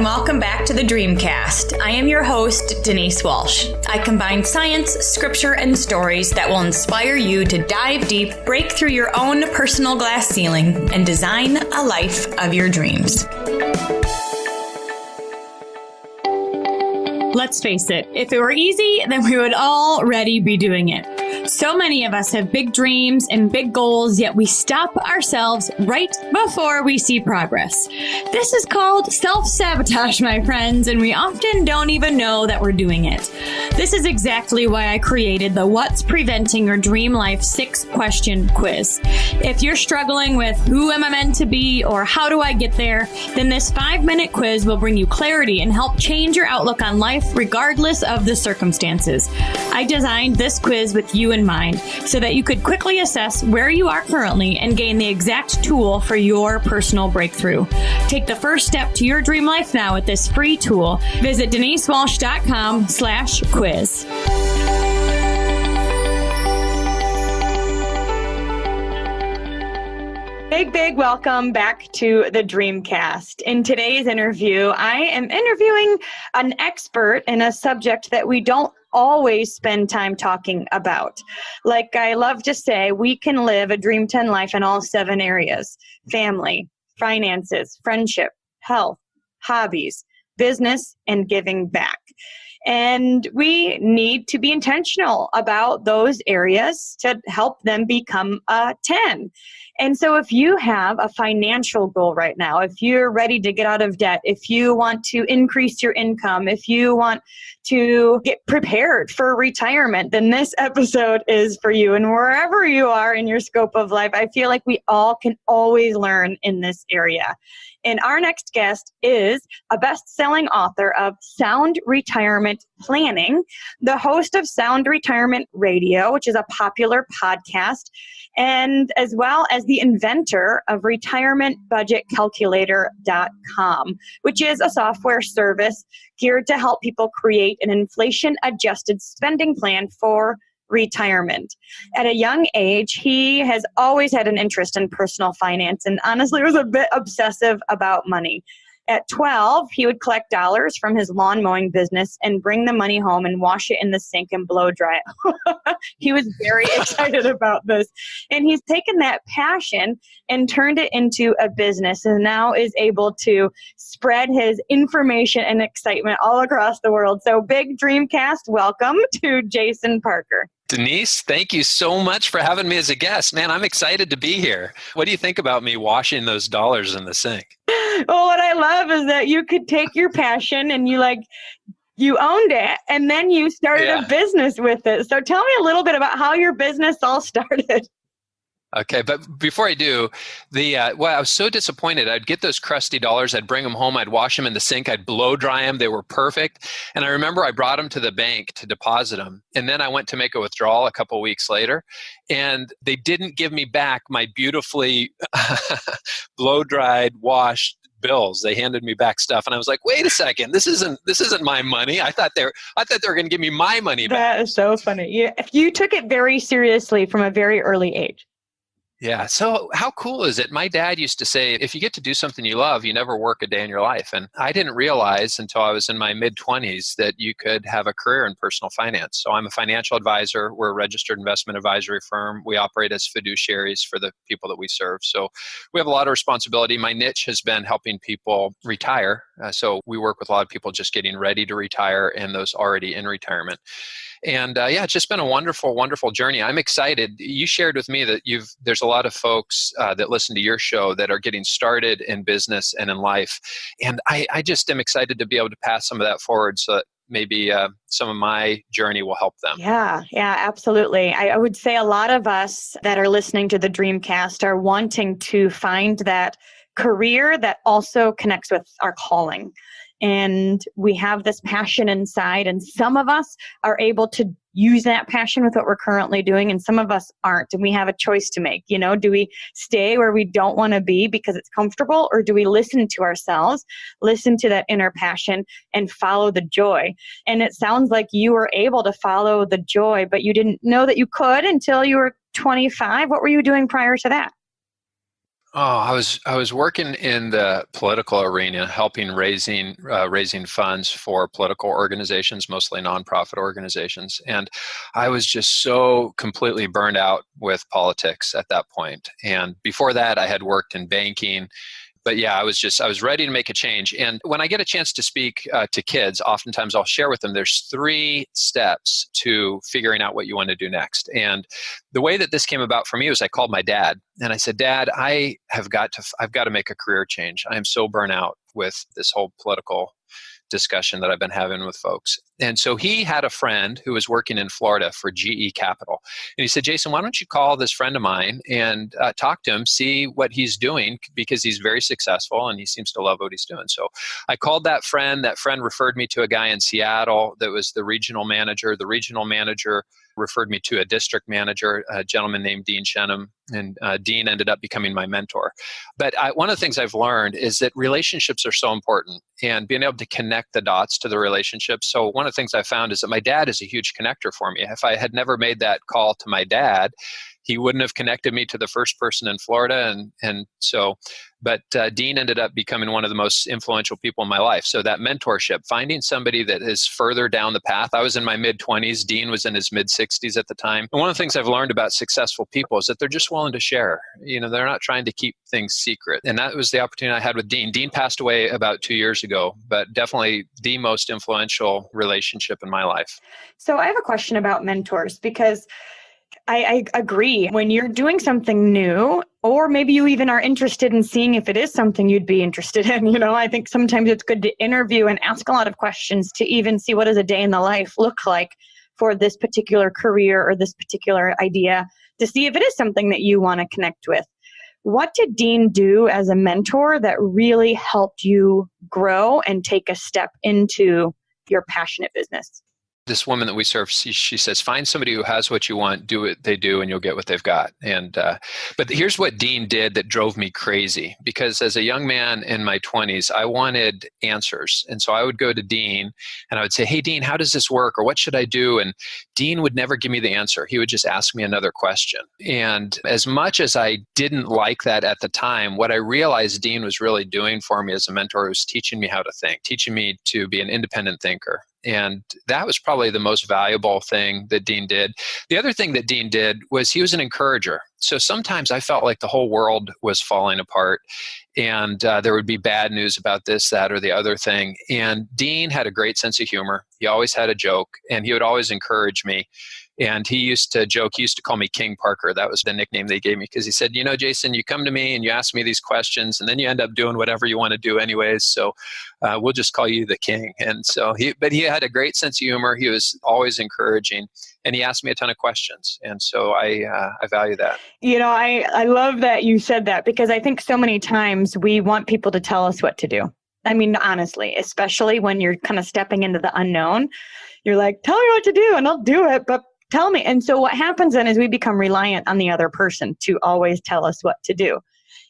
and welcome back to the Dreamcast. I am your host, Denise Walsh. I combine science, scripture, and stories that will inspire you to dive deep, break through your own personal glass ceiling, and design a life of your dreams. Let's face it, if it were easy, then we would already be doing it. So many of us have big dreams and big goals, yet we stop ourselves right before we see progress. This is called self-sabotage, my friends, and we often don't even know that we're doing it. This is exactly why I created the What's Preventing Your Dream Life 6-question quiz. If you're struggling with who am I meant to be or how do I get there, then this 5-minute quiz will bring you clarity and help change your outlook on life regardless of the circumstances. I designed this quiz with you in mind so that you could quickly assess where you are currently and gain the exact tool for your personal breakthrough. Take the first step to your dream life now with this free tool. Visit denisewalsh.com/quiz. Big welcome back to the Dreamcast. In today's interview, I am interviewing an expert in a subject that we don't always spend time talking about. Like I love to say, we can live a Dream 10 life in all 7 areas: family, finances, friendship, health, hobbies, business, and giving back. And we need to be intentional about those areas to help them become a 10. And so if you have a financial goal right now, if you're ready to get out of debt, if you want to increase your income, if you want to get prepared for retirement, then this episode is for you. And wherever you are in your scope of life, I feel like we all can always learn in this area. And our next guest is a best-selling author of Sound Retirement Planning, the host of Sound Retirement Radio, which is a popular podcast, and as well as the inventor of retirementbudgetcalculator.com, which is a software service geared to help people create an inflation-adjusted spending plan for retirement. At a young age, he has always had an interest in personal finance and honestly was a bit obsessive about money. At 12, he would collect dollars from his lawn mowing business and bring the money home and wash it in the sink and blow dry it. He was very excited about this. And he's taken that passion and turned it into a business and now is able to spread his information and excitement all across the world. So big Dreamcast, welcome to Jason Parker. Denise, thank you so much for having me as a guest. Man, I'm excited to be here. What do you think about me washing those dollars in the sink? Well, what I love is that you could take your passion and you owned it and then you started a business with it. So tell me a little bit about how your business all started. Okay, but before I do, I was so disappointed. I'd get those crusty dollars, I'd bring them home, I'd wash them in the sink, I'd blow dry them, they were perfect. And I remember I brought them to the bank to deposit them. And then I went to make a withdrawal a couple of weeks later, and they didn't give me back my beautifully blow-dried, washed bills. They handed me back stuff, and I was like, "Wait a second, this isn't my money. I thought they were going to give me my money back." That is so funny. You took it very seriously from a very early age. Yeah. So how cool is it? My dad used to say, if you get to do something you love, you never work a day in your life. And I didn't realize until I was in my mid-20s that you could have a career in personal finance. So I'm a financial advisor. We're a registered investment advisory firm. We operate as fiduciaries for the people that we serve. So we have a lot of responsibility. My niche has been helping people retire. So we work with a lot of people just getting ready to retire and those already in retirement. And it's just been a wonderful, wonderful journey. I'm excited. You shared with me that there's a lot of folks that listen to your show that are getting started in business and in life. And I just am excited to be able to pass some of that forward so that maybe some of my journey will help them. Yeah, absolutely. I would say a lot of us that are listening to the Dreamcast are wanting to find that career that also connects with our calling. And we have this passion inside, and some of us are able to use that passion with what we're currently doing, and some of us aren't, and we have a choice to make. Do we stay where we don't want to be because it's comfortable, or do we listen to ourselves, listen to that inner passion, and follow the joy? And it sounds like you were able to follow the joy, but you didn't know that you could until you were 25. What were you doing prior to that? Oh, I was working in the political arena, helping raising funds for political organizations, mostly nonprofit organizations, and I was just so completely burned out with politics at that point. And before that, I had worked in banking. But yeah, I was ready to make a change. And when I get a chance to speak to kids, oftentimes I'll share with them there's 3 steps to figuring out what you want to do next. And the way that this came about for me was I called my dad and I said, Dad, I've got to make a career change. I am so burnt out with this whole political discussion that I've been having with folks. And so he had a friend who was working in Florida for GE Capital. And he said, Jason, why don't you call this friend of mine and talk to him, see what he's doing, because he's very successful and he seems to love what he's doing. So I called that friend. That friend referred me to a guy in Seattle that was the regional manager. The regional manager referred me to a district manager, a gentleman named Dean Shenham, and Dean ended up becoming my mentor. But one of the things I've learned is that relationships are so important and being able to connect the dots to the relationships. So one of the things I found is that my dad is a huge connector for me. If I had never made that call to my dad, he wouldn't have connected me to the first person in Florida. But Dean ended up becoming one of the most influential people in my life. So that mentorship, finding somebody that is further down the path. I was in my mid-20s. Dean was in his mid-60s at the time. And one of the things I've learned about successful people is that they're just willing to share. They're not trying to keep things secret. And that was the opportunity I had with Dean. Dean passed away about 2 years ago, but definitely the most influential relationship in my life. So I have a question about mentors because I agree. When you're doing something new, or maybe you even are interested in seeing if it is something you'd be interested in, I think sometimes it's good to interview and ask a lot of questions to even see what does a day in the life look like for this particular career or this particular idea to see if it is something that you want to connect with. What did Dean do as a mentor that really helped you grow and take a step into your passionate business? This woman that we serve, she says, find somebody who has what you want, do what they do, and you'll get what they've got. But here's what Dean did that drove me crazy, because as a young man in my 20s, I wanted answers. And so I would go to Dean and I would say, hey, Dean, how does this work? Or what should I do? And Dean would never give me the answer. He would just ask me another question. And as much as I didn't like that at the time, what I realized Dean was really doing for me as a mentor was teaching me how to think, teaching me to be an independent thinker. And that was probably the most valuable thing that Dean did. The other thing that Dean did was he was an encourager. So sometimes I felt like the whole world was falling apart and there would be bad news about this, that, or the other thing. And Dean had a great sense of humor. He always had a joke and he would always encourage me. And he used to joke, he used to call me King Parker. That was the nickname they gave me because he said, Jason, you come to me and you ask me these questions and then you end up doing whatever you want to do anyways. So we'll just call you the king. And so but he had a great sense of humor. He was always encouraging and he asked me a ton of questions. And so I value that. I love that you said that because I think so many times we want people to tell us what to do. I mean, honestly, especially when you're kind of stepping into the unknown, you're like, tell me what to do and I'll do it. But tell me. And so what happens then is we become reliant on the other person to always tell us what to do.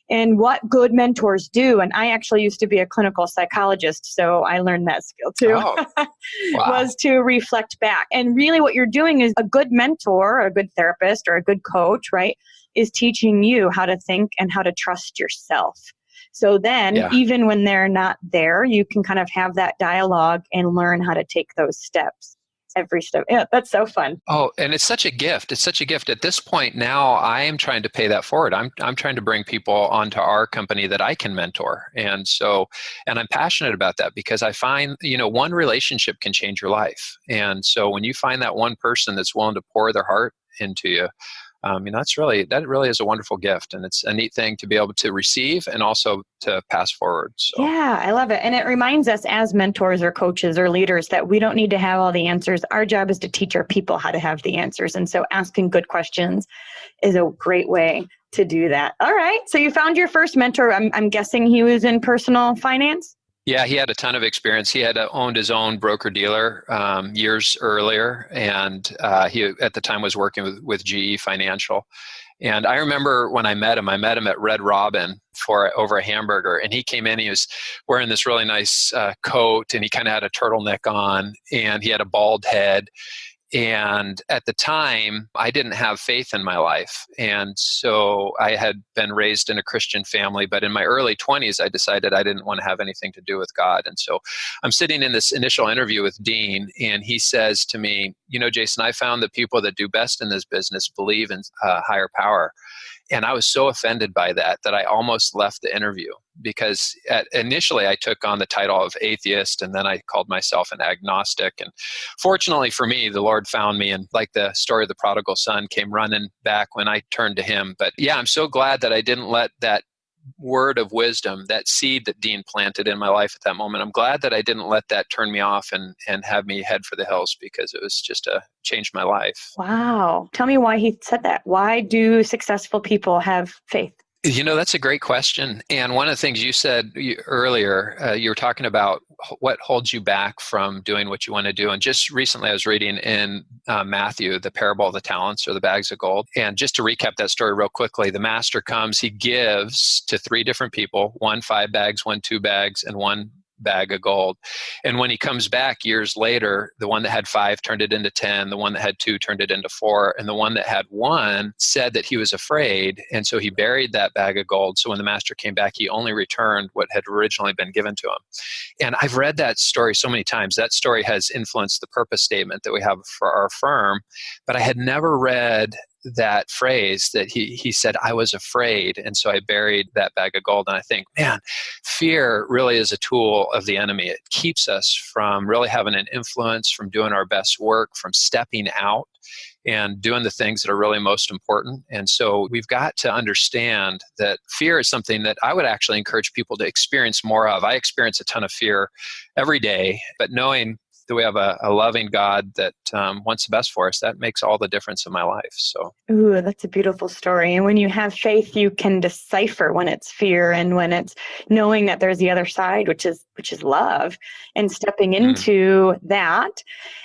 And what good mentors do, and I actually used to be a clinical psychologist, so I learned that skill too, Wow. was to reflect back. And really what you're doing is a good mentor, a good therapist, or a good coach, right, is teaching you how to think and how to trust yourself. So then, even when they're not there, you can kind of have that dialogue and learn how to take those steps. Every step. Yeah, that's so fun. Oh, and it's such a gift. It's such a gift. At this point now, I am trying to pay that forward. I'm trying to bring people onto our company that I can mentor. And I'm passionate about that because I find, one relationship can change your life. And so when you find that one person that's willing to pour their heart into you, that really is a wonderful gift. And it's a neat thing to be able to receive and also to pass forward. So. Yeah, I love it. And it reminds us as mentors or coaches or leaders that we don't need to have all the answers. Our job is to teach our people how to have the answers. And so asking good questions is a great way to do that. All right. So you found your first mentor. I'm guessing he was in personal finance? Yeah, he had a ton of experience. He had owned his own broker-dealer years earlier, and he at the time was working with GE Financial. And I remember when I met him at Red Robin over a hamburger, and he came in, he was wearing this really nice coat, and he kind of had a turtleneck on, and he had a bald head. And at the time, I didn't have faith in my life. And so I had been raised in a Christian family, but in my early 20s, I decided I didn't want to have anything to do with God. And so I'm sitting in this initial interview with Dean, and he says to me, Jason, I found that people that do best in this business believe in higher power. And I was so offended by that I almost left the interview, because initially I took on the title of atheist, and then I called myself an agnostic. And fortunately for me, the Lord found me, and like the story of the prodigal son, came running back when I turned to him. But yeah, I'm so glad that I didn't let that word of wisdom, that seed that Dean planted in my life at that moment, I'm glad that I didn't let that turn me off and have me head for the hills, because it was just changed my life. Wow. Tell me why he said that. Why do successful people have faith? That's a great question. And one of the things you said earlier, you were talking about what holds you back from doing what you want to do. And just recently I was reading in Matthew, the parable of the talents, or the bags of gold. And just to recap that story real quickly, the master comes, he gives to 3 different people, 1 5 bags, 1 2 bags, and 1 bag of gold. And when he comes back years later, the one that had 5 turned it into 10, the one that had 2 turned it into 4, and the one that had 1 said that he was afraid, and so he buried that bag of gold. So when the master came back, he only returned what had originally been given to him. And I've read that story so many times. That story has influenced the purpose statement that we have for our firm, but I had never read that phrase that he said, I was afraid, and so I buried that bag of gold. And I think, man, fear really is a tool of the enemy. It keeps us from really having an influence, from doing our best work, from stepping out and doing the things that are really most important. And so we've got to understand that fear is something that I would actually encourage people to experience more of. I experience a ton of fear every day, but knowing that we have a loving God that wants the best for us, that makes all the difference in my life. So, ooh, that's a beautiful story. And when you have faith, you can decipher when it's fear and when it's knowing that there's the other side, which is love, and stepping into that.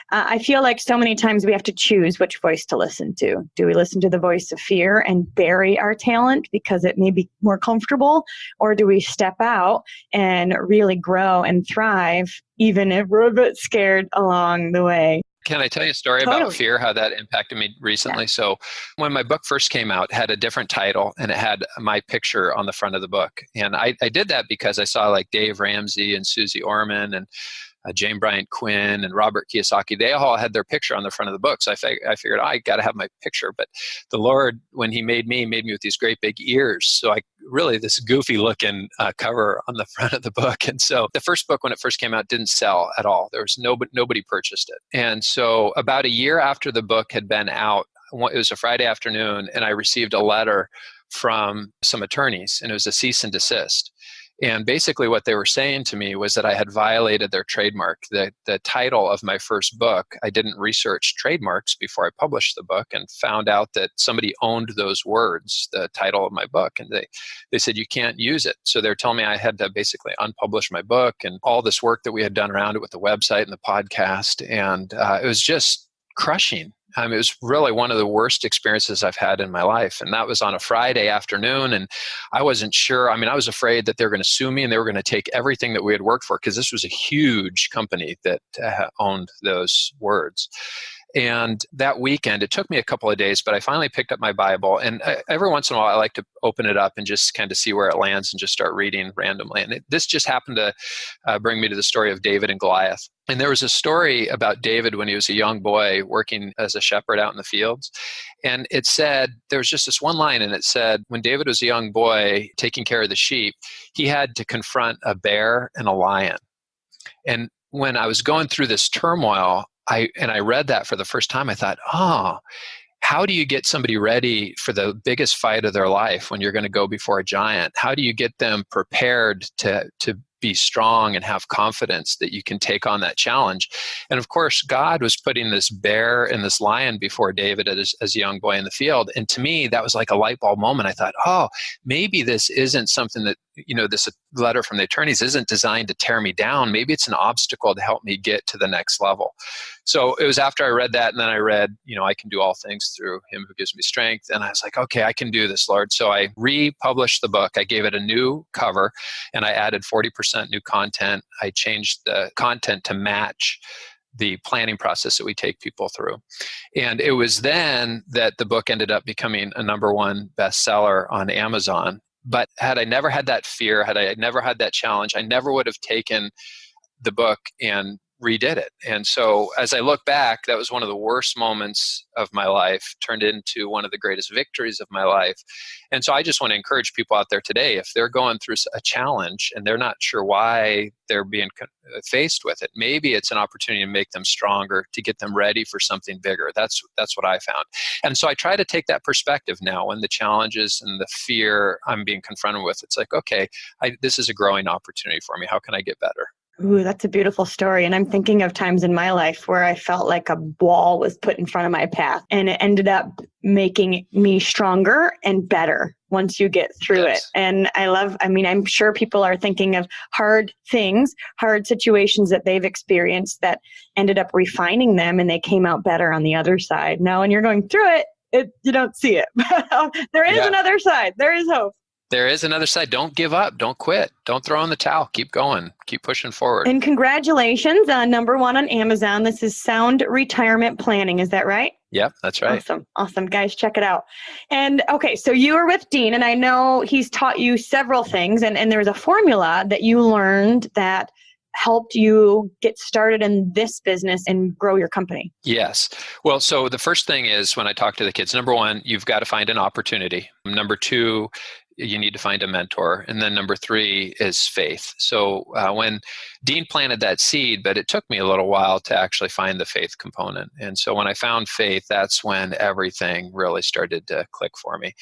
I feel like so many times we have to choose which voice to listen to. Do we listen to the voice of fear and bury our talent because it may be more comfortable? Or do we step out and really grow and thrive, even if we're a bit scared along the way? Can I tell you a story about fear, how that impacted me recently? Yeah. So when my book first came out, it had a different title, and it had my picture on the front of the book. And I did that because I saw like Dave Ramsey and Susie Orman and Jane Bryant Quinn and Robert Kiyosaki, they all had their picture on the front of the book. So I figured, I got to have my picture. But the Lord, when he made me with these great big ears. So this goofy looking cover on the front of the book. And so the first book, when it first came out, didn't sell at all. There was nobody purchased it. And so about a year after the book had been out, it was a Friday afternoon, and I received a letter from some attorneys, and it was a cease and desist. And basically what they were saying to me was that I had violated their trademark. The title of my first book, I didn't research trademarks before I published the book, and found out that somebody owned those words, the title of my book, and they said, you can't use it. So they're telling me I had to basically unpublish my book and all this work that we had done around it with the website and the podcast. And it was just crushing. It was really one of the worst experiences I've had in my life. And that was on a Friday afternoon. And I wasn't sure. I was afraid that they were going to sue me, and they were going to take everything that we had worked for, because this was a huge company that owned those words. And that weekend, it took me a couple of days, but I finally picked up my Bible. And every once in a while, I like to open it up and just kind of see where it lands and just start reading randomly. And this just happened to bring me to the story of David and Goliath. And there was a story about David when he was a young boy working as a shepherd out in the fields. And it said, there was just this one line, and it said, when David was a young boy taking care of the sheep, he had to confront a bear and a lion. And when I was going through this turmoil, I read that for the first time, I thought, how do you get somebody ready for the biggest fight of their life when you're going to go before a giant? How do you get them prepared to be strong and have confidence that you can take on that challenge? And of course, God was putting this bear and this lion before David as a young boy in the field. And to me, that was like a light bulb moment. I thought, maybe this isn't something that, this letter from the attorneys isn't designed to tear me down. Maybe it's an obstacle to help me get to the next level. So it was after I read that, and then I read, I can do all things through him who gives me strength. And I was like, okay, I can do this, Lord. So I republished the book. I gave it a new cover, and I added 40% new content. I changed the content to match the planning process that we take people through. And it was then that the book ended up becoming a #1 bestseller on Amazon. But had I never had that fear, had I never had that challenge, I never would have taken the book and redid it. And so as I look back, that was one of the worst moments of my life, turned into one of the greatest victories of my life. And so I just want to encourage people out there today, if they're going through a challenge and they're not sure why they're being faced with it, maybe it's an opportunity to make them stronger, to get them ready for something bigger. That's what I found. And so I try to take that perspective now when the challenges and the fear I'm being confronted with, it's like, okay, this is a growing opportunity for me. How can I get better? Ooh, that's a beautiful story. And I'm thinking of times in my life where I felt like a wall was put in front of my path, and it ended up making me stronger and better once you get through it. And I'm sure people are thinking of hard things, hard situations that they've experienced that ended up refining them, and they came out better on the other side. Now, when you're going through it, you don't see it. There is another side. There is hope. There is another side. Don't give up. Don't quit. Don't throw in the towel. Keep going. Keep pushing forward. And congratulations on #1 on Amazon. This is Sound Retirement Planning. Is that right? Yep, that's right. Awesome. Guys, check it out. And okay, so you were with Dean, and I know he's taught you several things, and there's a formula that you learned that helped you get started in this business and grow your company. Yes. Well, so the first thing is when I talk to the kids, #1, you've got to find an opportunity. #2, you need to find a mentor. And then #3 is faith. So when Dean planted that seed, but it took me a little while to actually find the faith component. And so when I found faith, that's when everything really started to click for me.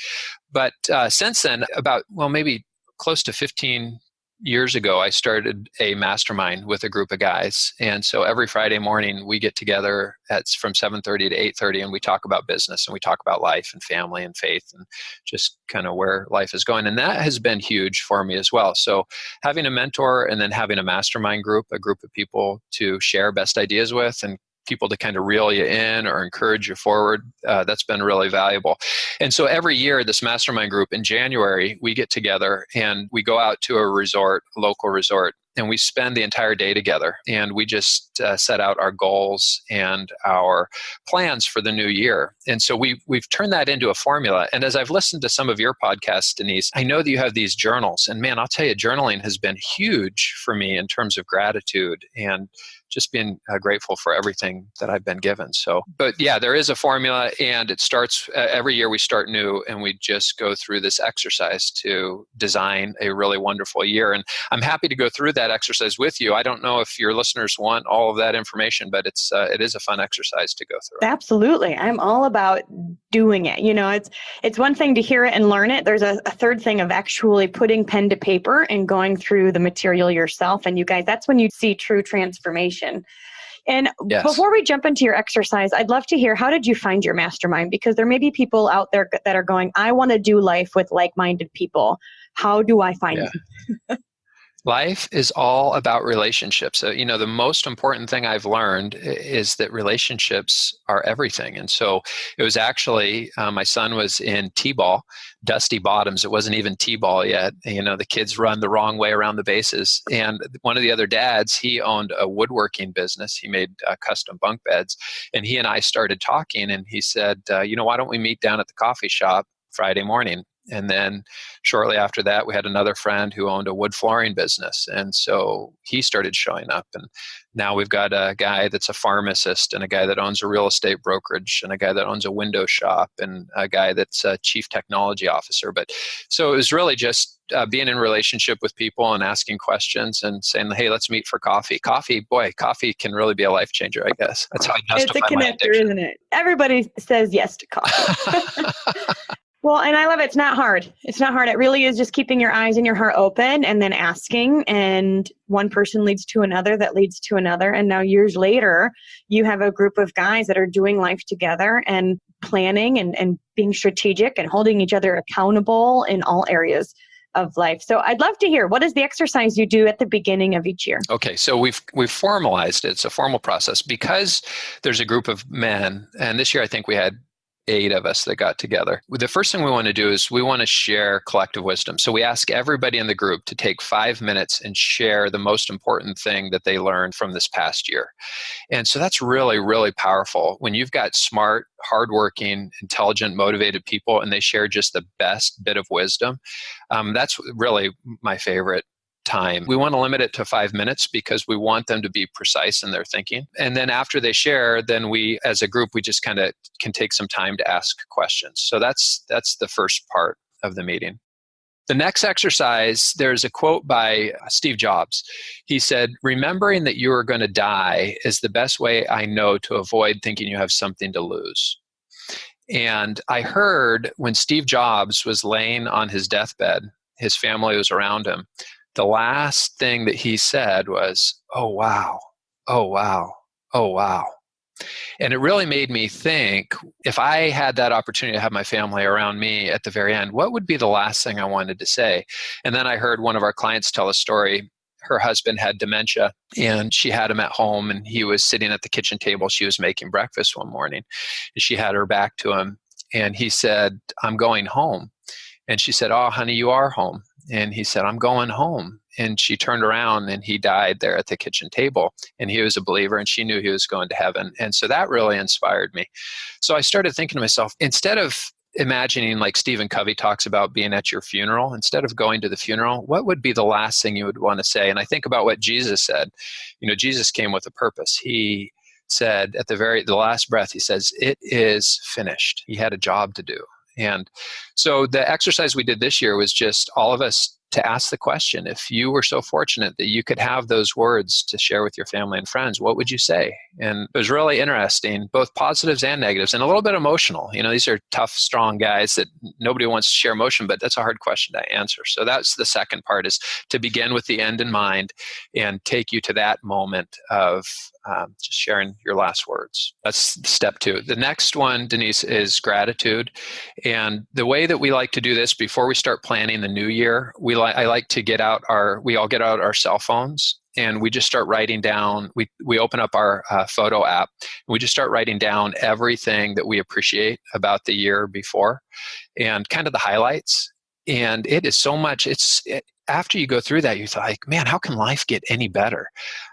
But since then, maybe close to 15 years ago, I started a mastermind with a group of guys. And so every Friday morning we get together from 7:30 to 8:30, and we talk about business and we talk about life and family and faith and just kind of where life is going. And that has been huge for me as well. So having a mentor and then having a mastermind group, a group of people to share best ideas with and people to kind of reel you in or encourage you forward, that's been really valuable. And so every year, this mastermind group in January, we get together and we go out to a local resort, and we spend the entire day together. And we just set out our goals and our plans for the new year. And so we've turned that into a formula. And as I've listened to some of your podcasts, Denise, I know that you have these journals. And man, I'll tell you, journaling has been huge for me in terms of gratitude and just being grateful for everything that I've been given. So, but yeah, there is a formula, and it starts every year we start new, and we just go through this exercise to design a really wonderful year. And I'm happy to go through that exercise with you. I don't know if your listeners want all of that information, but it is a fun exercise to go through. Absolutely. I'm all about doing it. It's one thing to hear it and learn it. There's a third thing of actually putting pen to paper and going through the material yourself. And you guys, that's when you see true transformation. And before we jump into your exercise, I'd love to hear, how did you find your mastermind? Because there may be people out there that are going, I want to do life with like-minded people. How do I find them? Life is all about relationships. So, the most important thing I've learned is that relationships are everything. And so it was actually, my son was in T-ball, dusty bottoms. It wasn't even T-ball yet. The kids run the wrong way around the bases. And one of the other dads, he owned a woodworking business. He made custom bunk beds. And he and I started talking, and he said, why don't we meet down at the coffee shop Friday morning? And then shortly after that, we had another friend who owned a wood flooring business. And so he started showing up. And now we've got a guy that's a pharmacist, and a guy that owns a real estate brokerage, and a guy that owns a window shop, and a guy that's a chief technology officer. But so it was really just being in relationship with people and asking questions and saying, hey, let's meet for coffee. Coffee can really be a life changer, I guess. That's how I justify my addiction. It's a connector, isn't it? Everybody says yes to coffee. Well, and I love it. It's not hard. It really is just keeping your eyes and your heart open and then asking, and one person leads to another that leads to another. And now years later, you have a group of guys that are doing life together and planning and being strategic and holding each other accountable in all areas of life. So I'd love to hear, what is the exercise you do at the beginning of each year? Okay, so we've formalized it. It's a formal process because there's a group of men, and this year I think we had 8 of us that got together. The first thing we want to do is we want to share collective wisdom. So we ask everybody in the group to take 5 minutes and share the most important thing that they learned from this past year. And so that's really, really powerful. When you've got smart, hardworking, intelligent, motivated people and they share just the best bit of wisdom, that's really my favorite time. We want to limit it to 5 minutes because we want them to be precise in their thinking. And then after they share, then we, as a group, we just kind of can take some time to ask questions. So that's the first part of the meeting. The next exercise, there's a quote by Steve Jobs. He said, "Remembering that you are going to die is the best way I know to avoid thinking you have something to lose." And I heard when Steve Jobs was laying on his deathbed, his family was around him. The last thing that he said was, "Oh, wow, oh, wow, oh, wow." And it really made me think, if I had that opportunity to have my family around me at the very end, what would be the last thing I wanted to say? And then I heard one of our clients tell a story. Her husband had dementia and she had him at home and he was sitting at the kitchen table. She was making breakfast one morning and she had her back to him and he said, "I'm going home." And she said, "Oh, honey, you are home." And he said, "I'm going home." And she turned around and he died there at the kitchen table. And he was a believer and she knew he was going to heaven. And so that really inspired me. So I started thinking to myself, instead of imagining like Stephen Covey talks about being at your funeral, instead of going to the funeral, what would be the last thing you would want to say? And I think about what Jesus said. You know, Jesus came with a purpose. He said at the last breath, he says, "It is finished." He had a job to do. And so the exercise we did this year was just all of us to ask the question, if you were so fortunate that you could have those words to share with your family and friends, what would you say? And it was really interesting, both positives and negatives, and a little bit emotional. You know, these are tough, strong guys that nobody wants to share emotion, but that's a hard question to answer. So that's the second part, is to begin with the end in mind and take you to that moment of just sharing your last words. That's step 2. The next one, Denise, is gratitude. And the way that we like to do this before we start planning the new year, I like to we all get out our cell phones and we just start writing down, we open up our photo app and we just start writing down everything that we appreciate about the year before and kind of the highlights. And it is so much, after you go through that, you're like, man, how can life get any better?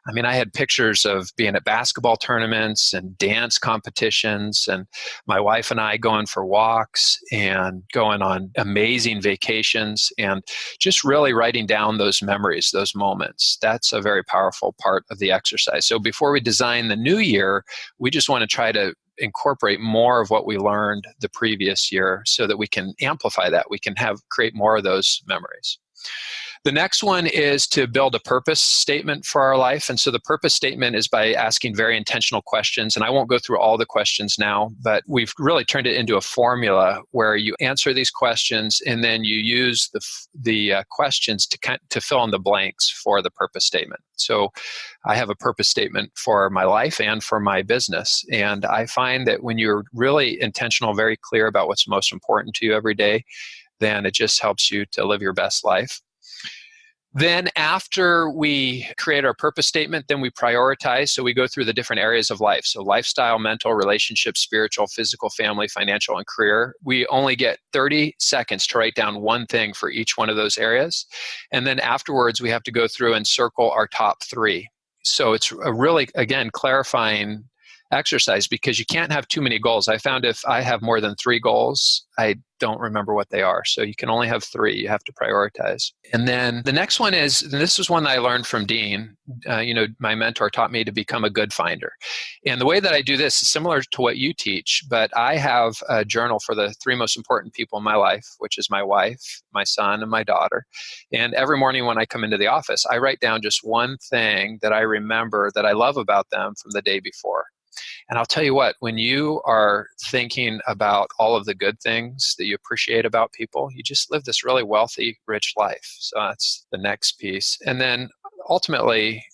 I mean, I had pictures of being at basketball tournaments and dance competitions and my wife and I going for walks and going on amazing vacations and just really writing down those memories, those moments. That's a very powerful part of the exercise. So before we design the new year, we just want to try to incorporate more of what we learned the previous year so that we can amplify that. We can create more of those memories. The next one is to build a purpose statement for our life. And so the purpose statement is by asking very intentional questions. And I won't go through all the questions now, but we've really turned it into a formula where you answer these questions and then you use the questions to fill in the blanks for the purpose statement. So I have a purpose statement for my life and for my business. And I find that when you're really intentional, very clear about what's most important to you every day, then it just helps you to live your best life. Then after we create our purpose statement, then we prioritize. So we go through the different areas of life. So lifestyle, mental, relationship, spiritual, physical, family, financial, and career. We only get 30 seconds to write down one thing for each one of those areas. And then afterwards, we have to go through and circle our top 3. So it's a really, again, clarifying exercise because you can't have too many goals. I found if I have more than 3 goals, I don't remember what they are. So you can only have 3. You have to prioritize. And then the next one is, and this is one that I learned from Dean. My mentor taught me to become a good finder. And the way that I do this is similar to what you teach, but I have a journal for the 3 most important people in my life, which is my wife, my son, and my daughter. And every morning when I come into the office, I write down just one thing that I remember that I love about them from the day before. And I'll tell you what, when you are thinking about all of the good things that you appreciate about people, you just live this really wealthy, rich life. So that's the next piece. And then ultimately,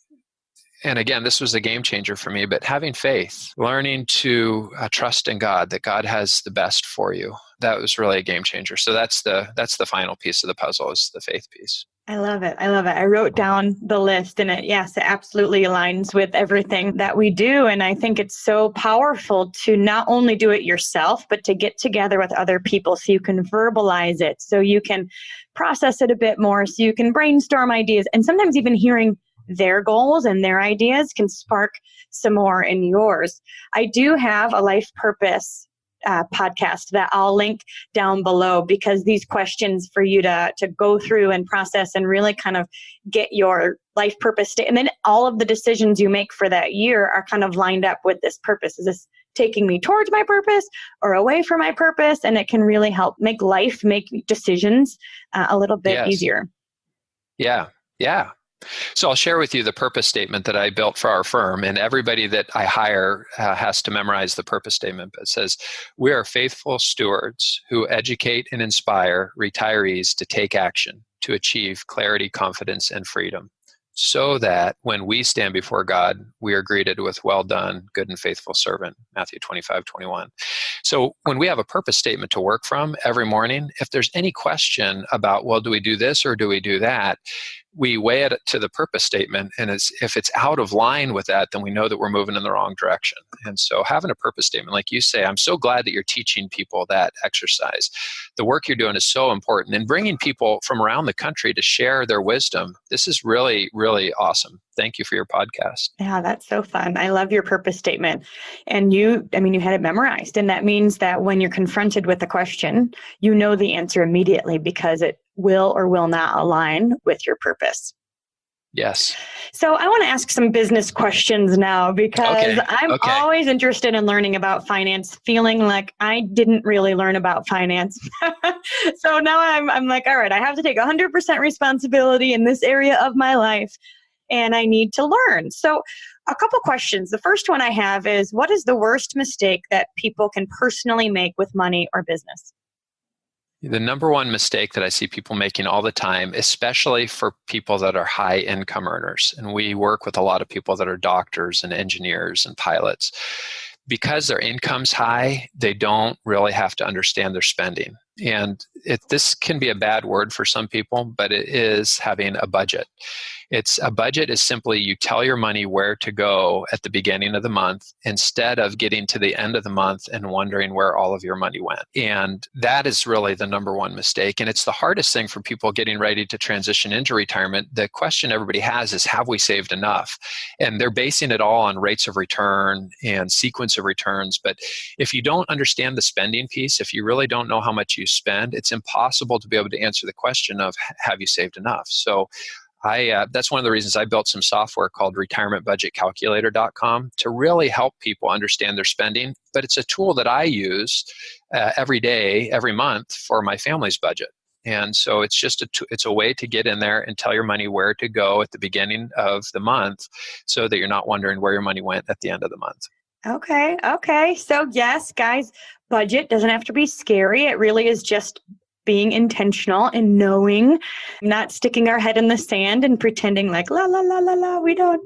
and again, this was a game changer for me, but having faith, learning to trust in God, that God has the best for you, that was really a game changer. So that's the final piece of the puzzle, is the faith piece. I love it. I love it. I wrote down the list and yes, it absolutely aligns with everything that we do. And I think it's so powerful to not only do it yourself, but to get together with other people so you can verbalize it, so you can process it a bit more, so you can brainstorm ideas. And sometimes even hearing their goals and their ideas can spark some more in yours. I do have a life purpose podcast that I'll link down below, because these questions for you to go through and process and really kind of get your life purpose and then all of the decisions you make for that year are kind of lined up with this purpose. Is this taking me towards my purpose or away from my purpose? And it can really help make decisions a little bit easier. Yeah. So I'll share with you the purpose statement that I built for our firm, and everybody that I hire has to memorize the purpose statement. It says, we are faithful stewards who educate and inspire retirees to take action to achieve clarity, confidence, and freedom, so that when we stand before God, we are greeted with, well done, good and faithful servant, Matthew 25:21. So when we have a purpose statement to work from every morning, if there's any question about, well, do we do this or do we do that? We weigh it to the purpose statement, and if it's out of line with that, then we know that we're moving in the wrong direction. And so having a purpose statement, like you say, I'm so glad that you're teaching people that exercise. The work you're doing is so important, and bringing people from around the country to share their wisdom. This is really, really awesome. Thank you for your podcast. Yeah, that's so fun. I love your purpose statement. And you had it memorized. And that means that when you're confronted with a question, you know the answer immediately because it will or will not align with your purpose. Yes. So I want to ask some business questions now, because I'm always interested in learning about finance, feeling like I didn't really learn about finance. So now I'm like, all right, I have to take 100% responsibility in this area of my life, and I need to learn. So a couple questions. The first one I have is, what is the worst mistake that people can personally make with money or business? The number one mistake that I see people making all the time, especially for people that are high income earners, and we work with a lot of people that are doctors and engineers and pilots, because their income's high, they don't really have to understand their spending. And this can be a bad word for some people, but it is having a budget. A budget is simply you tell your money where to go at the beginning of the month instead of getting to the end of the month and wondering where all of your money went. And that is really the number one mistake. And it's the hardest thing for people getting ready to transition into retirement. The question everybody has is, have we saved enough? And they're basing it all on rates of return and sequence of returns. But if you don't understand the spending piece, if you really don't know how much you spend, it's impossible to be able to answer the question of, have you saved enough? So that's one of the reasons I built some software called retirementbudgetcalculator.com to really help people understand their spending. But it's a tool that I use every day, every month for my family's budget. And so it's just it's a way to get in there and tell your money where to go at the beginning of the month so that you're not wondering where your money went at the end of the month. Okay. So yes, guys, budget doesn't have to be scary. It really is just being intentional and knowing, not sticking our head in the sand and pretending like, la, la, la, la, la, we don't.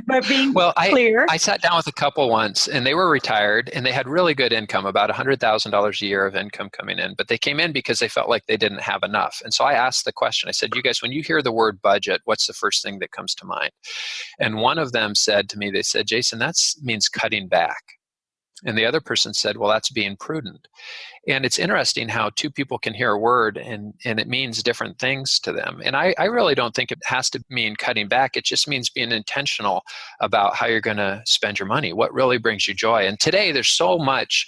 But being clear. I sat down with a couple once, and they were retired, and they had really good income, about $100,000 a year of income coming in. But they came in because they felt like they didn't have enough. And so I asked the question, I said, you guys, when you hear the word budget, what's the first thing that comes to mind? And one of them said to me, they said, Jason, that means cutting back. And the other person said, well, that's being prudent. And it's interesting how two people can hear a word and it means different things to them. And I really don't think it has to mean cutting back. It just means being intentional about how you're going to spend your money, what really brings you joy. And today there's so much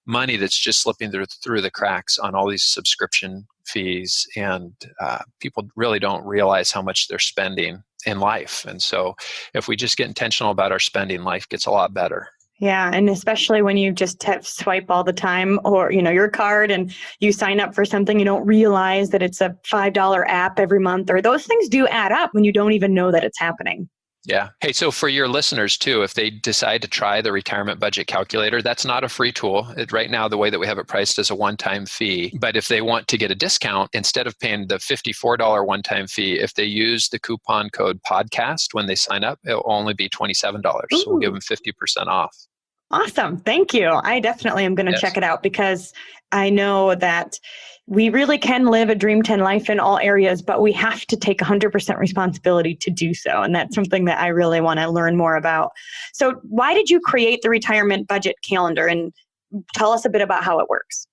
money that's just slipping through the cracks on all these subscription fees. And people really don't realize how much they're spending in life. And so if we just get intentional about our spending, life gets a lot better. Yeah. And especially when you just have swipe all the time, or, your card, and you sign up for something, you don't realize that it's a $5 app every month, or those things do add up when you don't even know that it's happening. Yeah. Hey, so for your listeners too, if they decide to try the retirement budget calculator, that's not a free tool. Right now, the way that we have it priced is a one-time fee. But if they want to get a discount, instead of paying the $54 one-time fee, if they use the coupon code podcast when they sign up, it'll only be $27. So we'll give them 50% off. Awesome. Thank you. I definitely am going to check Yes. it out because I know that we really can live a Dream 10 life in all areas, but we have to take 100% responsibility to do so. And that's something that I really want to learn more about. So, why did you create the retirement budget calendar, and tell us a bit about how it works?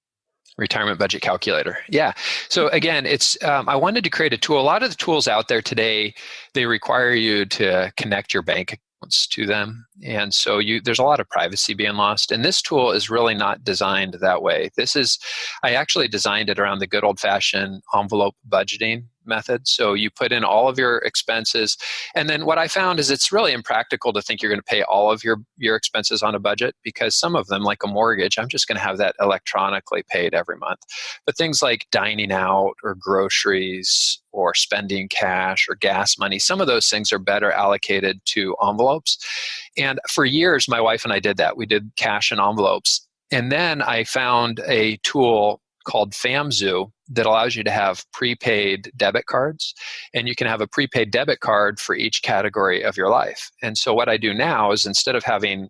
Retirement budget calculator. Yeah. So again, I wanted to create a tool. A lot of the tools out there today, they require you to connect your bank accounts to them. And so there's a lot of privacy being lost. And this tool is really not designed that way. I actually designed it around the good old fashioned envelope budgeting method. So you put in all of your expenses. And then what I found is it's really impractical to think you're going to pay all of your expenses on a budget, because some of them, like a mortgage, I'm just going to have that electronically paid every month. But things like dining out or groceries or spending cash or gas money, some of those things are better allocated to envelopes. And for years, my wife and I did that. We did cash and envelopes. And then I found a tool called FAMZoo that allows you to have prepaid debit cards, and you can have a prepaid debit card for each category of your life. And so what I do now is, instead of having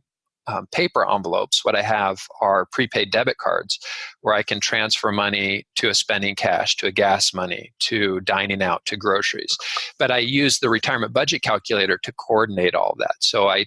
paper envelopes, what I have are prepaid debit cards where I can transfer money to a spending cash, to a gas money, to dining out, to groceries. But I use the retirement budget calculator to coordinate all of that. So I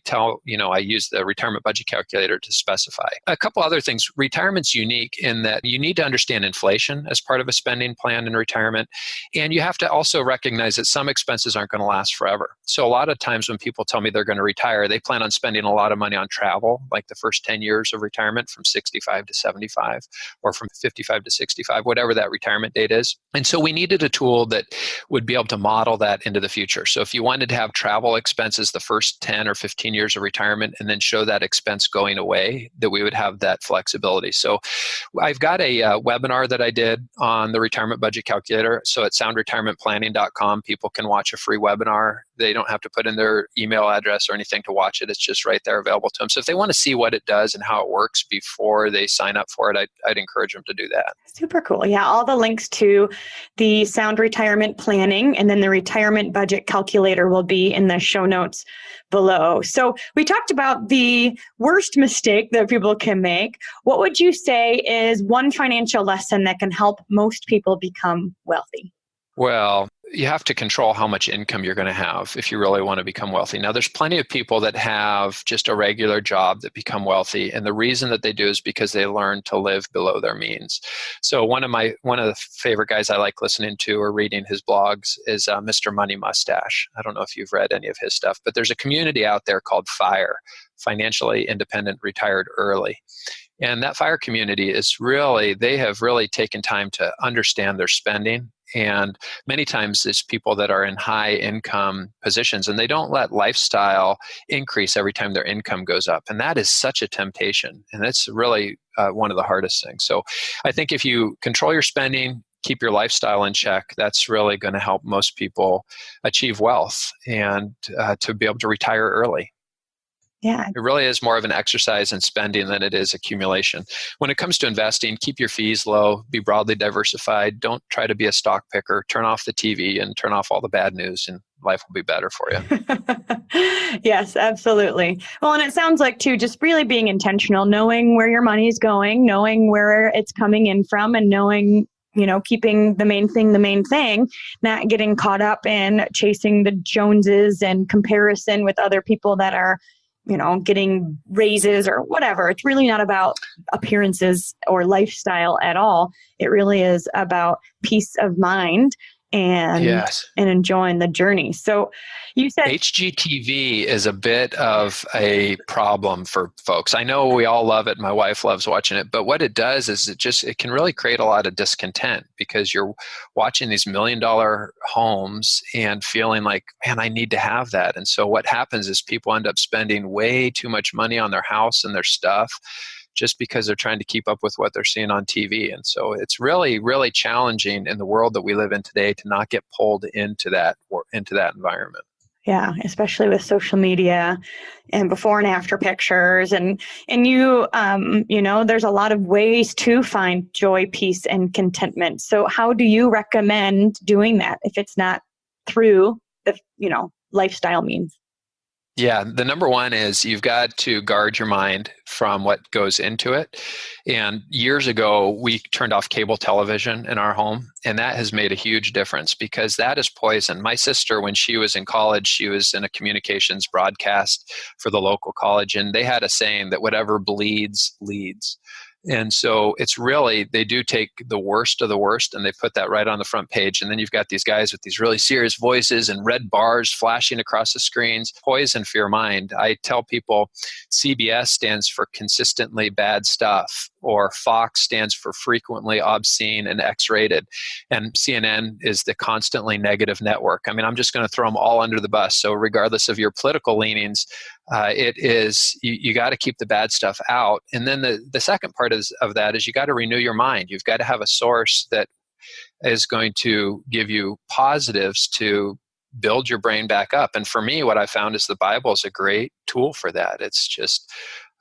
use the retirement budget calculator to specify. A couple other things. Retirement's unique in that you need to understand inflation as part of a spending plan in retirement. And you have to also recognize that some expenses aren't going to last forever. So a lot of times when people tell me they're going to retire, they plan on spending a lot of money on travel, like the first 10 years of retirement, from 65 to 75 or from 55 to 65, whatever that retirement date is. And so we needed a tool that would be able to model that into the future. So if you wanted to have travel expenses the first 10 or 15 years of retirement and then show that expense going away, that we would have that flexibility. So I've got a webinar that I did on the retirement budget calculator. So at soundretirementplanning.com, people can watch a free webinar. They don't have to put in their email address or anything to watch it. It's just right there available to them. So if they want to see what it does and how it works before they sign up for it, I'd encourage them to do that. Super cool. Yeah, all the links to the Sound Retirement Planning and then the Retirement Budget Calculator will be in the show notes below. So we talked about the worst mistake that people can make. What would you say is one financial lesson that can help most people become wealthy? Well, you have to control how much income you're going to have if you really want to become wealthy. Now, there's plenty of people that have just a regular job that become wealthy, and the reason that they do is because they learn to live below their means. So one of the favorite guys I like listening to or reading his blogs is Mr. Money Mustache. I don't know if you've read any of his stuff, but there's a community out there called FIRE, Financially Independent Retired Early. And that FIRE community they have really taken time to understand their spending. And many times it's people that are in high income positions, and they don't let lifestyle increase every time their income goes up. And that is such a temptation. And that's really one of the hardest things. So I think if you control your spending, keep your lifestyle in check, that's really going to help most people achieve wealth and to be able to retire early. Yeah. It really is more of an exercise in spending than it is accumulation. When it comes to investing, keep your fees low, be broadly diversified. Don't try to be a stock picker. Turn off the TV and turn off all the bad news, and life will be better for you. Yes, absolutely. Well, and it sounds like, too, just really being intentional, knowing where your money is going, knowing where it's coming in from, and knowing, keeping the main thing, not getting caught up in chasing the Joneses and comparison with other people that are getting raises or whatever. It's really not about appearances or lifestyle at all. It really is about peace of mind and enjoying the journey. So you said HGTV is a bit of a problem for folks. I know we all love it. My wife loves watching it, but what it does is it can really create a lot of discontent, because you're watching these $1 million homes and feeling like, man, I need to have that. And so what happens is people end up spending way too much money on their house and their stuff, just because they're trying to keep up with what they're seeing on TV. And so it's really, really challenging in the world that we live in today to not get pulled into that environment. Yeah, especially with social media and before and after pictures. And you, there's a lot of ways to find joy, peace, and contentment. So how do you recommend doing that if it's not through the, lifestyle means? Yeah, the number one is you've got to guard your mind from what goes into it. And years ago, we turned off cable television in our home, and that has made a huge difference because that is poison. My sister, when she was in college, she was in a communications broadcast for the local college, and they had a saying that whatever bleeds, leads. And so it's really, they do take the worst of the worst and they put that right on the front page. And then you've got these guys with these really serious voices and red bars flashing across the screens. Poison for your mind. I tell people CBS stands for consistently bad stuff, or Fox stands for frequently obscene and X-rated. And CNN is the constantly negative network. I mean, I'm just going to throw them all under the bus. So regardless of your political leanings, it is, you got to keep the bad stuff out. And then the second part of that is you got to renew your mind. You've got to have a source that is going to give you positives to build your brain back up. And for me, what I found is the Bible is a great tool for that. It's just,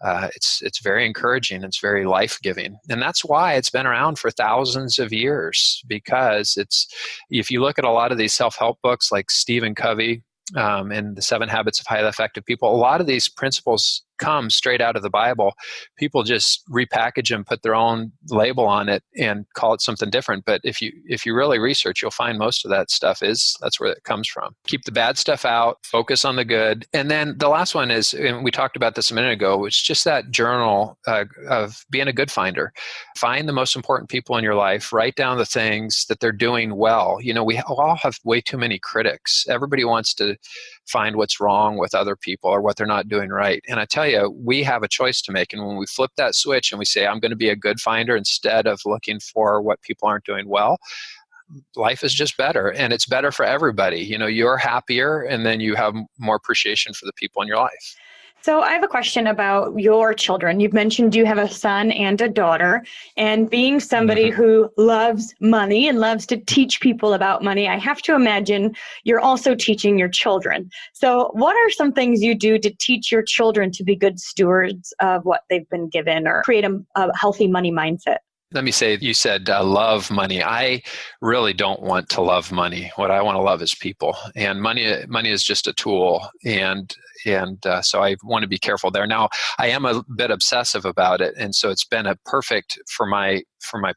it's very encouraging. It's very life-giving. And that's why it's been around for thousands of years, because it's, if you look at a lot of these self-help books like Stephen Covey, and the 7 Habits of Highly Effective People, a lot of these principles come straight out of the Bible. People just repackage them, put their own label on it, and call it something different. But if you really research, you'll find most of that stuff that's where it comes from. Keep the bad stuff out, focus on the good. And then the last one is, and we talked about this a minute ago, it's just that journal of being a good finder. Find the most important people in your life, write down the things that they're doing well. You know, we all have way too many critics. Everybody wants to find what's wrong with other people or what they're not doing right. And I tell you, we have a choice to make. And when we flip that switch and we say, I'm going to be a good finder instead of looking for what people aren't doing well, life is just better. And it's better for everybody. You know, you're happier, and then you have more appreciation for the people in your life. So I have a question about your children. You've mentioned you have a son and a daughter, and being somebody who loves money and loves to teach people about money, I have to imagine you're also teaching your children. So what are some things you do to teach your children to be good stewards of what they've been given, or create a healthy money mindset? Let me say, you said love money. I really don't want to love money. What I want to love is people, and money is just a tool. And so I want to be careful there. Now, I am a bit obsessive about it, and so it's been a perfect for my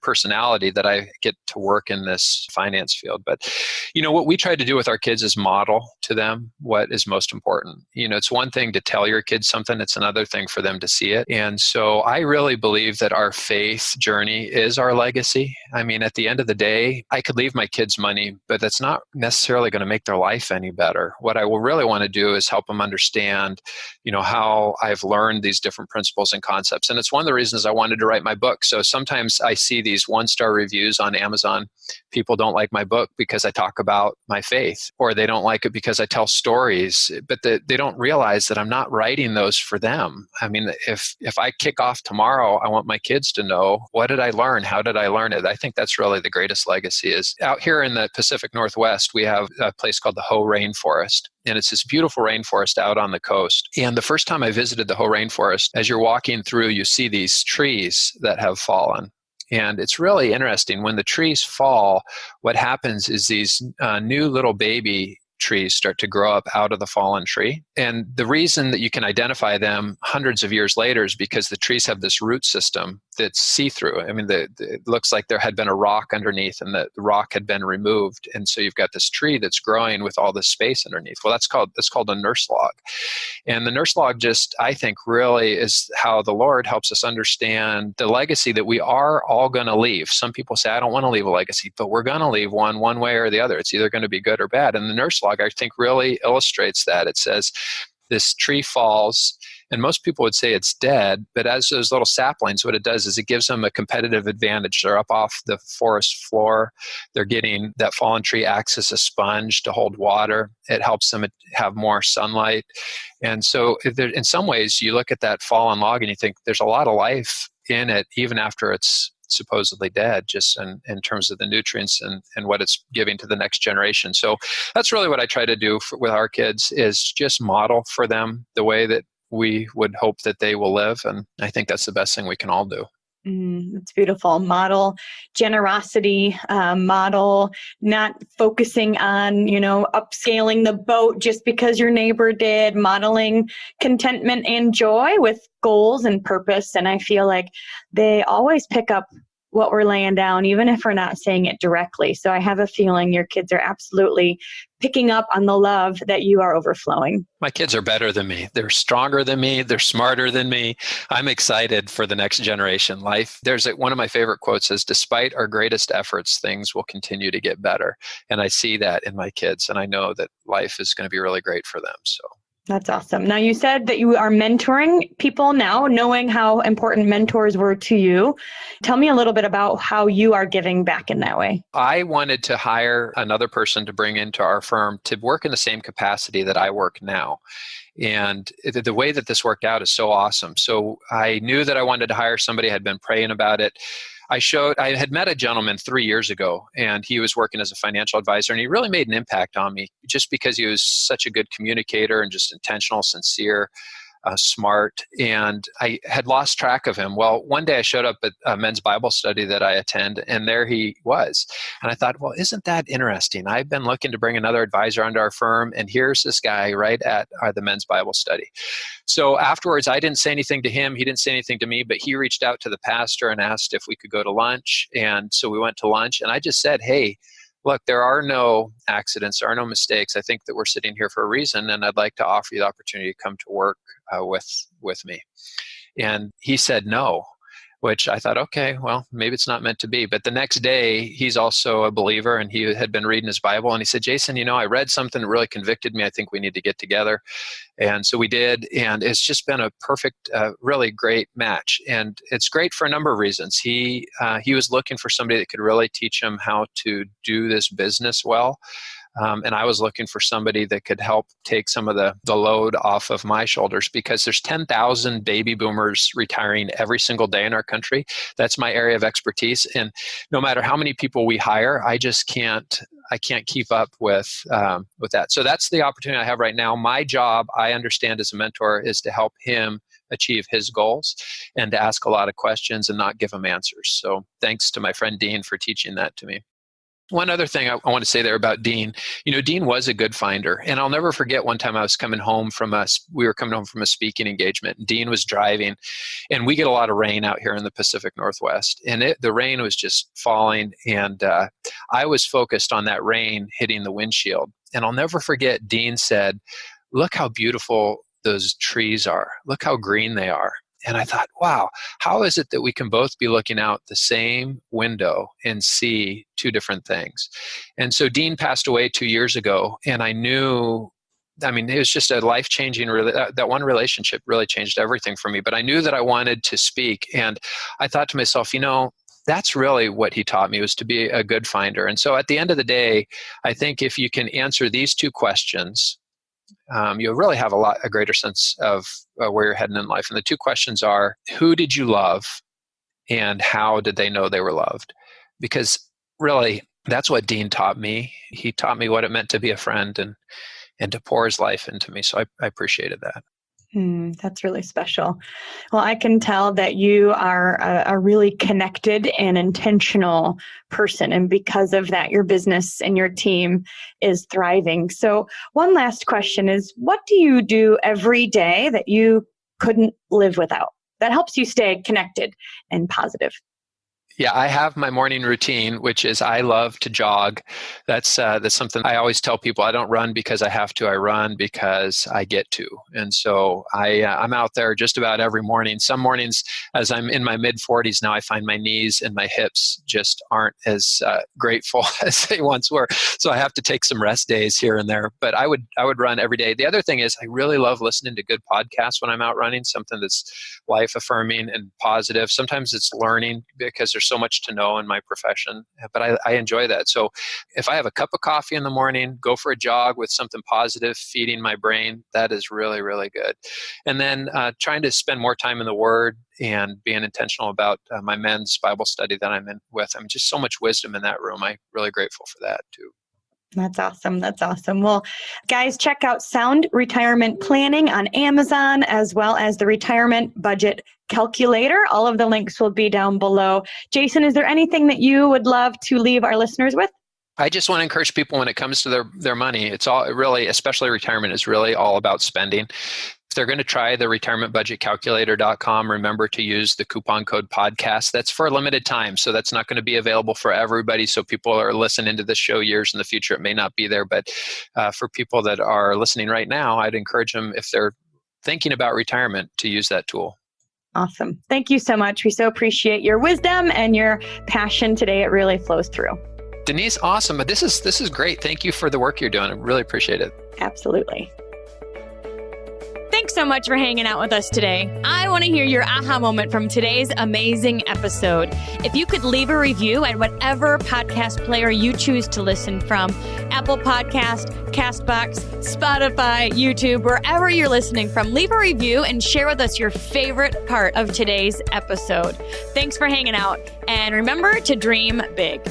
personality that I get to work in this finance field. But, you know, what we try to do with our kids is model to them what is most important. You know, it's one thing to tell your kids something, it's another thing for them to see it. And so I really believe that our faith journey is our legacy. I mean, at the end of the day, I could leave my kids money, but that's not necessarily going to make their life any better. What I will really want to do is help them understand, you know, how I've learned these different principles and concepts. And it's one of the reasons I wanted to write my book. So sometimes I see these 1-star reviews on Amazon. People don't like my book because I talk about my faith, or they don't like it because I tell stories, but they don't realize that I'm not writing those for them. I mean, if I kick off tomorrow, I want my kids to know, what did I learn? How did I learn it? I think that's really the greatest legacy. Is out here in the Pacific Northwest, we have a place called the Hoh Rainforest. And it's this beautiful rainforest out on the coast. And the first time I visited the Hoh Rainforest, as you're walking through, you see these trees that have fallen. And it's really interesting. When the trees fall, what happens is these new little baby trees start to grow up out of the fallen tree. And the reason that you can identify them hundreds of years later is because the trees have this root system that's see-through. I mean, it looks like there had been a rock underneath, and the rock had been removed. And so you've got this tree that's growing with all this space underneath. Well, that's called a nurse log. And the nurse log just, I think, really is how the Lord helps us understand the legacy that we are all going to leave. Some people say, I don't want to leave a legacy, but we're going to leave one way or the other. It's either going to be good or bad. And the nurse log, I think, really illustrates that. It says this tree falls, and most people would say it's dead, but as those little saplings, what it does is it gives them a competitive advantage. They're up off the forest floor. They're getting, that fallen tree acts as a sponge to hold water. It helps them have more sunlight. And so in some ways, you look at that fallen log and you think there's a lot of life in it, even after it's supposedly dead, just in terms of the nutrients and what it's giving to the next generation. So that's really what I try to do with our kids, is just model for them the way that we would hope that they will live. And I think that's the best thing we can all do. It's beautiful. Model generosity, model not focusing on, upscaling the boat just because your neighbor did, modeling contentment and joy with goals and purpose. And I feel like they always pick up what we're laying down, even if we're not saying it directly. So I have a feeling your kids are absolutely picking up on the love that you are overflowing. My kids are better than me. They're stronger than me. They're smarter than me. I'm excited for the next generation. One of my favorite quotes is, despite our greatest efforts, things will continue to get better. And I see that in my kids, and I know that life is going to be really great for them. So that's awesome. Now, you said that you are mentoring people now, knowing how important mentors were to you. Tell me a little bit about how you are giving back in that way. I wanted to hire another person to bring into our firm to work in the same capacity that I work now. And the way that this worked out is so awesome. So I knew that I wanted to hire somebody. I had been praying about it. I had met a gentleman 3 years ago, and he was working as a financial advisor, and he really made an impact on me just because he was such a good communicator and just intentional, sincere, smart, and I had lost track of him. Well, one day I showed up at a men's Bible study that I attend, and there he was. And I thought, well, isn't that interesting? I've been looking to bring another advisor onto our firm, and here's this guy right at the men's Bible study. So afterwards, I didn't say anything to him. He didn't say anything to me, but he reached out to the pastor and asked if we could go to lunch. And so we went to lunch, and I just said, hey, look, there are no accidents, there are no mistakes. I think that we're sitting here for a reason, and I'd like to offer you the opportunity to come to work with me. And he said no, which I thought, okay, well, maybe it's not meant to be. But the next day, he's also a believer, and he had been reading his Bible, and he said, Jason, I read something that really convicted me. I think we need to get together. And so we did, and it's just been a perfect, really great match. And it's great for a number of reasons. He was looking for somebody that could really teach him how to do this business well. And I was looking for somebody that could help take some of the load off of my shoulders, because there's 10,000 baby boomers retiring every single day in our country. That's my area of expertise. And no matter how many people we hire, I can't keep up with that. So that's the opportunity I have right now. My job, I understand as a mentor, is to help him achieve his goals and to ask a lot of questions and not give him answers. So thanks to my friend Dean for teaching that to me. One other thing I want to say there about Dean, Dean was a good finder. And I'll never forget one time we were coming home from a speaking engagement, and Dean was driving, and we get a lot of rain out here in the Pacific Northwest. And the rain was just falling, and I was focused on that rain hitting the windshield. And I'll never forget, Dean said, look how beautiful those trees are. Look how green they are. And I thought, wow, how is it that we can both be looking out the same window and see two different things? And so Dean passed away 2 years ago, and I knew, it was just a life-changing, that one relationship really changed everything for me. But I knew that I wanted to speak, and I thought to myself, that's really what he taught me, was to be a good finder. And so at the end of the day, I think if you can answer these two questions, you'll really have a greater sense of where you're heading in life. And the two questions are, who did you love, and how did they know they were loved? Because really, that's what Dean taught me. He taught me what it meant to be a friend and to pour his life into me. So I appreciated that. That's really special. Well, I can tell that you are a really connected and intentional person. And because of that, your business and your team is thriving. So one last question is, what do you do every day that you couldn't live without, that helps you stay connected and positive? Yeah, I have my morning routine, which is I love to jog. That's something I always tell people. I don't run because I have to. I run because I get to. And so I'm out there just about every morning. Some mornings, as I'm in my mid-40s now, I find my knees and my hips just aren't as grateful as they once were. So I have to take some rest days here and there. But I would run every day. The other thing is I really love listening to good podcasts when I'm out running, something that's life-affirming and positive. Sometimes it's learning because there's so much to know in my profession, but I enjoy that. So if I have a cup of coffee in the morning, go for a jog with something positive feeding my brain, that is really, really good. And then trying to spend more time in the Word and being intentional about my men's Bible study that I'm in with. Just so much wisdom in that room. I'm really grateful for that too. That's awesome. That's awesome. Well, guys, check out Sound Retirement Planning on Amazon, as well as the Retirement Budget calculator. All of the links will be down below. Jason, is there anything that you would love to leave our listeners with? I just want to encourage people when it comes to their money, it's all really, especially retirement, is really all about spending. If they're going to try the retirementbudgetcalculator.com, remember to use the coupon code podcast. That's for a limited time, so that's not going to be available for everybody. So people are listening to this show years in the future, it may not be there. But for people that are listening right now, I'd encourage them, if they're thinking about retirement, to use that tool. Awesome. Thank you so much. We so appreciate your wisdom and your passion today. It really flows through. Denise, awesome. This is great. Thank you for the work you're doing. I really appreciate it. Absolutely. Thanks so much for hanging out with us today. I want to hear your aha moment from today's amazing episode. If you could leave a review at whatever podcast player you choose to listen from, Apple Podcast, Castbox, Spotify, YouTube, wherever you're listening from, leave a review and share with us your favorite part of today's episode. Thanks for hanging out, and remember to dream big.